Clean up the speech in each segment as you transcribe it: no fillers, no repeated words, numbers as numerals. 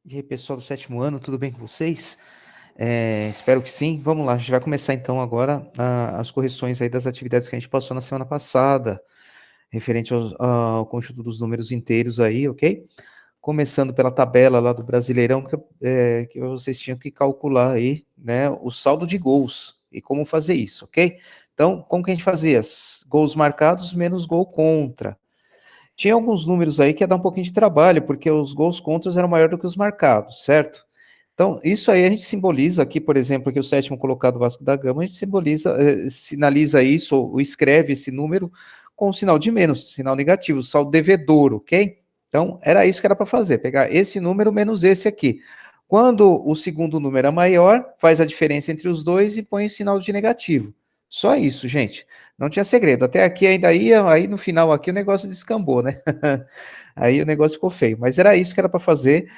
E aí, pessoal do sétimo ano, tudo bem com vocês? Espero que sim. Vamos lá, a gente vai começar então agora as correções aí das atividades que a gente passou na semana passada, referente ao conjunto dos números inteiros aí, ok? Começando pela tabela lá do Brasileirão, que vocês tinham que calcular aí, né, o saldo de gols e como fazer isso, ok? Então, como que a gente fazia? Gols marcados menos gol contra. Tinha alguns números aí que ia dar um pouquinho de trabalho, porque os gols contras eram maiores do que os marcados, certo? Então, isso aí a gente simboliza aqui, por exemplo, aqui o sétimo colocado Vasco da Gama, a gente sinaliza isso, ou escreve esse número com um sinal de menos, sinal negativo, saldo devedor, ok? Então, era isso que era para fazer, pegar esse número menos esse aqui. Quando o segundo número é maior, faz a diferença entre os dois e põe o sinal de negativo. Só isso, gente. Não tinha segredo. Até aqui ainda ia, aí no final aqui o negócio descambou, né? Aí o negócio ficou feio. Mas era isso que era para fazer.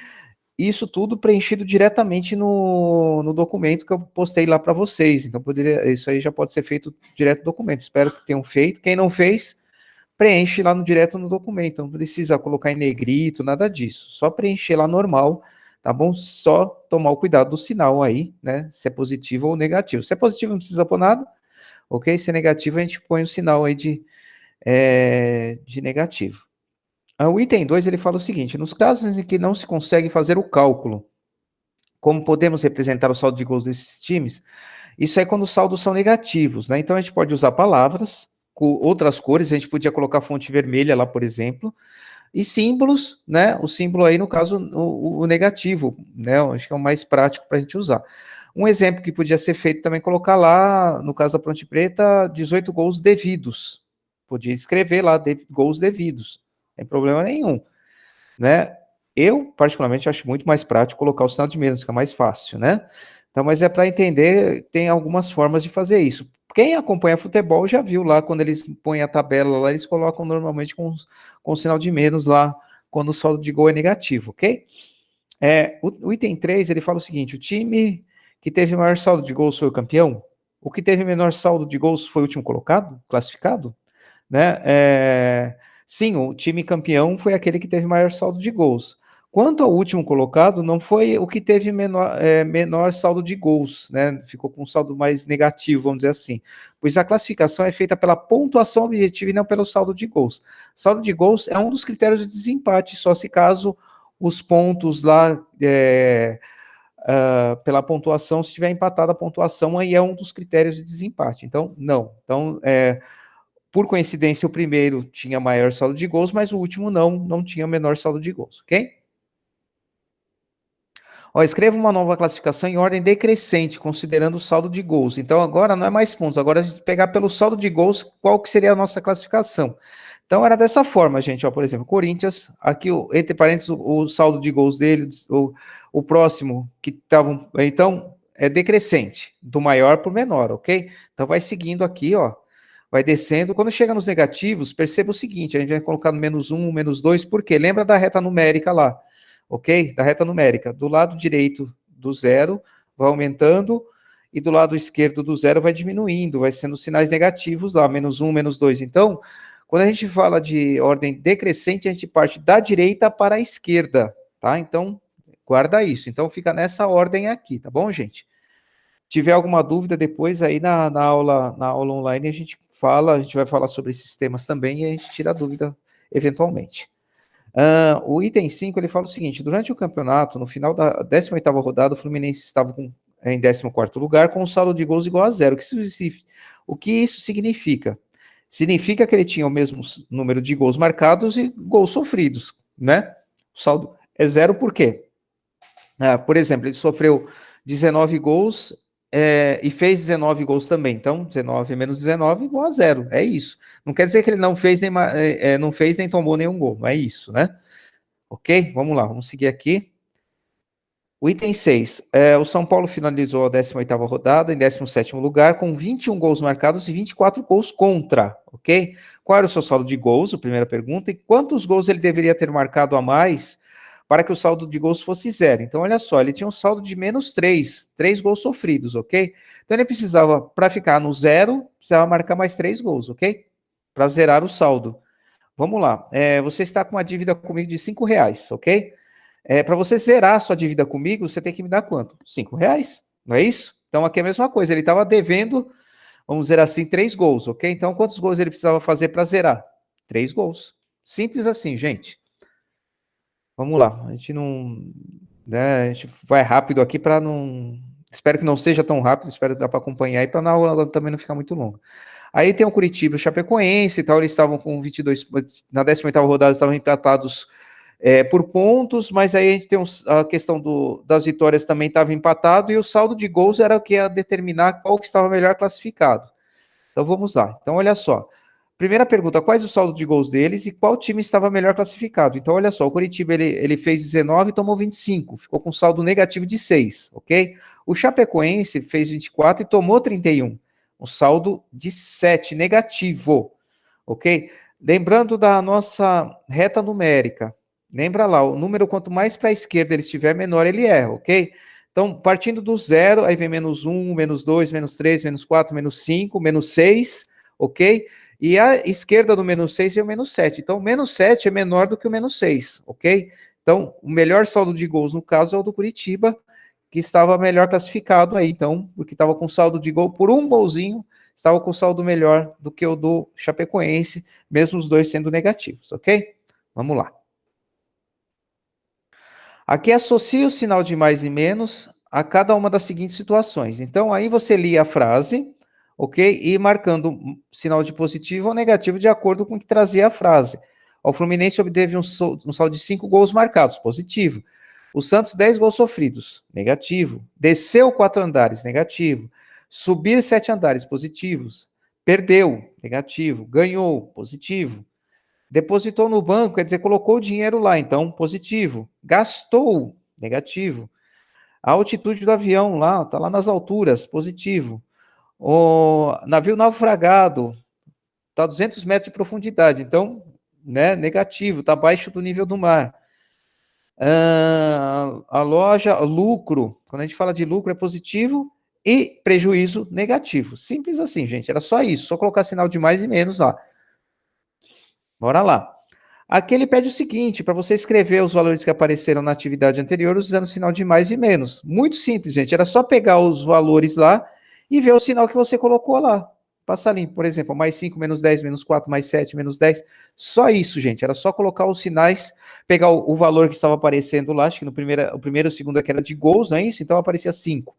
Isso tudo preenchido diretamente no documento que eu postei lá para vocês. Então, isso aí já pode ser feito direto no documento. Espero que tenham feito. Quem não fez, preenche lá direto no documento. Não precisa colocar em negrito, nada disso. Só preencher lá normal, tá bom? Só tomar o cuidado do sinal aí, né? Se é positivo ou negativo. Se é positivo, não precisa pôr nada, ok? Se é negativo, a gente põe o sinal aí de negativo. O item 2 ele fala o seguinte: nos casos em que não se consegue fazer o cálculo, como podemos representar o saldo de gols desses times? Isso é quando os saldos são negativos, né? Então a gente pode usar palavras com outras cores, a gente podia colocar fonte vermelha lá, por exemplo, e símbolos, né? O símbolo aí, no caso, o negativo, né? Eu acho que é o mais prático para a gente usar. Um exemplo que podia ser feito também, colocar lá, no caso da Ponte Preta, 18 gols devidos. Podia escrever lá, gols devidos, não tem problema nenhum, né? Eu, particularmente, acho muito mais prático colocar o sinal de menos, que é mais fácil, né? Então, mas é para entender, tem algumas formas de fazer isso. Quem acompanha futebol já viu lá, quando eles põem a tabela lá, eles colocam normalmente com o sinal de menos lá, quando o saldo de gol é negativo, ok? O item 3, ele fala o seguinte: o time que teve maior saldo de gols foi o campeão, o que teve menor saldo de gols foi o último colocado, classificado, né? Sim, o time campeão foi aquele que teve maior saldo de gols. Quanto ao último colocado, não foi o que teve menor saldo de gols, né? Ficou com um saldo mais negativo, vamos dizer assim. Pois a classificação é feita pela pontuação objetiva e não pelo saldo de gols. Saldo de gols é um dos critérios de desempate, só se caso os pontos lá pela pontuação, se tiver empatada a pontuação, aí é um dos critérios de desempate. Então, não. Então, por coincidência, o primeiro tinha maior saldo de gols, mas o último não tinha menor saldo de gols, ok? Escreva uma nova classificação em ordem decrescente, considerando o saldo de gols. Então, agora não é mais pontos, agora a gente pegar pelo saldo de gols, qual que seria a nossa classificação. Então, era dessa forma, gente. Por exemplo, Corinthians, aqui, entre parênteses, o saldo de gols dele, o próximo que estavam. Então, é decrescente, do maior para o menor, ok? Então, vai seguindo aqui, ó. Vai descendo. Quando chega nos negativos, perceba o seguinte: a gente vai colocar no -1, -2, por quê? Lembra da reta numérica lá, ok? Da reta numérica. Do lado direito do zero, vai aumentando, e do lado esquerdo do zero vai diminuindo, vai sendo sinais negativos lá, -1, -2. Então, quando a gente fala de ordem decrescente, a gente parte da direita para a esquerda, tá? Então, guarda isso. Então, fica nessa ordem aqui, tá bom, gente? Tiver alguma dúvida depois aí na aula online, a gente vai falar sobre esses temas também e a gente tira a dúvida eventualmente. O item 5, ele fala o seguinte: durante o campeonato, no final da 18ª rodada, o Fluminense estava em 14º lugar, com um saldo de gols igual a zero. O que isso significa? Significa que ele tinha o mesmo número de gols marcados e gols sofridos, né? O saldo é zero por quê? Por exemplo, ele sofreu 19 gols e fez 19 gols também. Então, 19 menos 19 igual a zero. É isso. Não quer dizer que ele não fez nem tomou nenhum gol. Não é isso, né? Ok? Vamos lá, vamos seguir aqui. O item 6. O São Paulo finalizou a 18ª rodada em 17º lugar, com 21 gols marcados e 24 gols contra, ok? Qual era o seu saldo de gols? A primeira pergunta. E quantos gols ele deveria ter marcado a mais para que o saldo de gols fosse zero? Então, olha só, ele tinha um saldo de -3, 3 gols sofridos, ok? Então, ele precisava, para ficar no zero, precisava marcar mais 3 gols, ok? Para zerar o saldo. Vamos lá. Você está com uma dívida comigo de R$ 5, ok? Para você zerar a sua dívida comigo, você tem que me dar quanto? R$ 5, não é isso? Então aqui é a mesma coisa, ele estava devendo, vamos dizer assim, 3 gols, ok? Então quantos gols ele precisava fazer para zerar? 3 gols. Simples assim, gente. Vamos lá, a gente não, né, a gente vai rápido aqui para não, espero que não seja tão rápido, espero que dá para acompanhar e para na aula também não ficar muito longa. Aí tem o Curitiba e o Chapecoense e tal, eles estavam com 22, na 18ª rodada estavam empatados por pontos, mas aí a gente tem a questão das vitórias também estava empatado e o saldo de gols era o que ia determinar qual que estava melhor classificado. Então vamos lá. Então olha só. Primeira pergunta, quais o saldo de gols deles e qual time estava melhor classificado? Então olha só, o Curitiba ele fez 19 e tomou 25, ficou com saldo negativo de 6, ok? O Chapecoense fez 24 e tomou 31, um saldo de 7, negativo, ok? Lembrando da nossa reta numérica, lembra lá, o número quanto mais para a esquerda ele estiver, menor ele é, ok? Então, partindo do zero, aí vem menos 1, menos 2, menos 3, menos 4, menos 5, menos 6, ok? E a esquerda do menos 6 é o menos 7. Então, o menos 7 é menor do que o menos 6, ok? Então, o melhor saldo de gols, no caso, é o do Curitiba, que estava melhor classificado aí, então, porque estava com saldo de gol por um golzinho, estava com saldo melhor do que o do Chapecoense, mesmo os dois sendo negativos, ok? Vamos lá. Aqui associa o sinal de mais e menos a cada uma das seguintes situações. Então, aí você lia a frase, ok? E marcando sinal de positivo ou negativo de acordo com o que trazia a frase. O Fluminense obteve um saldo de 5 gols marcados, positivo. O Santos, 10 gols sofridos, negativo. Desceu 4 andares, negativo. Subir 7 andares, positivos. Perdeu, negativo. Ganhou, positivo. Depositou no banco, quer dizer, colocou o dinheiro lá, então positivo. Gastou, negativo. A altitude do avião lá, está lá nas alturas, positivo. O navio naufragado, está a 200 metros de profundidade, então, né, negativo, está abaixo do nível do mar. A loja, lucro, quando a gente fala de lucro é positivo e prejuízo negativo. Simples assim, gente, era só isso, só colocar sinal de mais e menos lá. Bora lá. Aqui ele pede o seguinte, para você escrever os valores que apareceram na atividade anterior usando o sinal de mais e menos. Muito simples, gente. Era só pegar os valores lá e ver o sinal que você colocou lá. Passa limpo, por exemplo, mais 5, menos 10, menos 4, mais 7, menos 10. Só isso, gente. Era só colocar os sinais, pegar o valor que estava aparecendo lá. Acho que no o primeiro e o segundo aqui era de gols, não é isso? Então aparecia 5.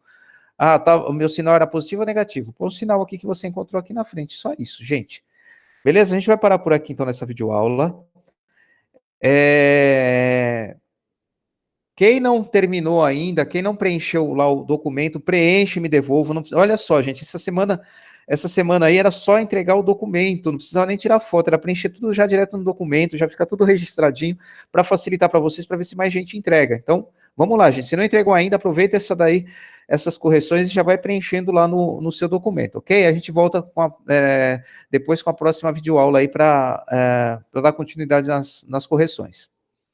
Ah, tá, o meu sinal era positivo ou negativo? Põe o sinal aqui que você encontrou aqui na frente. Só isso, gente. Beleza? A gente vai parar por aqui então nessa videoaula. Quem não terminou ainda, quem não preencheu lá o documento, preenche e me devolva. Não, olha só, gente, essa semana aí era só entregar o documento, não precisava nem tirar foto, era preencher tudo já direto no documento, já ficar tudo registradinho para facilitar para vocês, para ver se mais gente entrega. Então, vamos lá, gente. Se não entregou ainda, aproveita essas correções e já vai preenchendo lá no seu documento, ok? A gente volta depois com a próxima videoaula aí para dar continuidade nas correções.